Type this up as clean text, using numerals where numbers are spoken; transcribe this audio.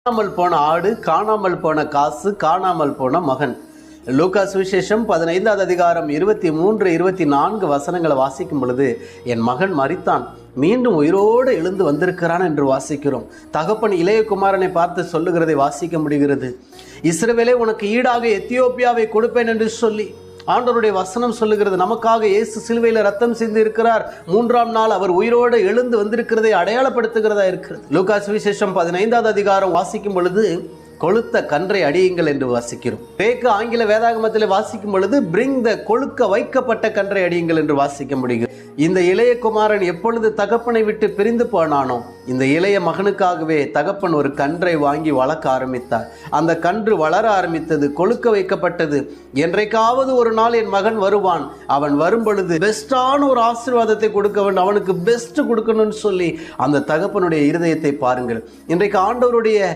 காணாமல் போன ஆடு, காணாமல் போன காசு, காணாமல் போன மகன். லூக்கா சுவிசேஷம் 15வது அதிகாரம் 23, 24 வசனங்களை வாசிக்கும் பொழுது, என் மகன் மரித்தான், மீண்டும் உயிரோடு எழுந்து வந்திருக்கிறான் என்று வாசிக்கிறோம். தகப்பன் இளைய குமாரனை பார்த்து சொல்லுகிறதை வாசிக்க முடிகிறது. இஸ்ரவேலே, உனக்கு ஈடாக எத்தியோப்பியாவை கொடுப்பேன் என்று சொல்லி ஆண்டவருடைய வசனம் சொல்லுகிறது. நமக்காக இயேசு சிலுவையில் ரத்தம் சிந்தி இருக்கிறார். 3ஆம் நாள் அவர் உயிரோடு எழுந்து வந்திருக்கிறதை அடையாளப்படுத்துகிறதா இருக்கிறது. லூக்கா சுவிசேஷம் 15வது அதிகாரம் வாசிக்கும் பொழுது, கொளுத்த கன்றை அடியுங்கள் என்று வாசிக்கிறோம். கிரேக்க ஆங்கில வேதாகமத்தில் வாசிக்கும் பொழுது பிரிங் த கொழுக்க வைக்கப்பட்ட கன்றை அடியுங்கள் என்று வாசிக்க முடிகிறது. இந்த இளைய குமாரன் எப்பொழுது தகப்பனை விட்டு பிரிந்து போனானோ, இந்த இளைய மகனுக்காகவே தகப்பன் ஒரு கன்றை வாங்கி வளர்க்க ஆரம்பித்தார். அந்த கன்று வளர ஆரம்பித்தது, கொழுக்க வைக்கப்பட்டது. என்றைக்காவது ஒரு நாள் என் மகன் வருவான், அவன் வரும் பொழுது பெஸ்டான ஒரு ஆசீர்வாதத்தை கொடுக்க வேண்டும், அவனுக்கு பெஸ்ட் கொடுக்கணும்னு சொல்லி அந்த தகப்பனுடைய இருதயத்தை பாருங்கள். இன்றைக்கு ஆண்டவருடைய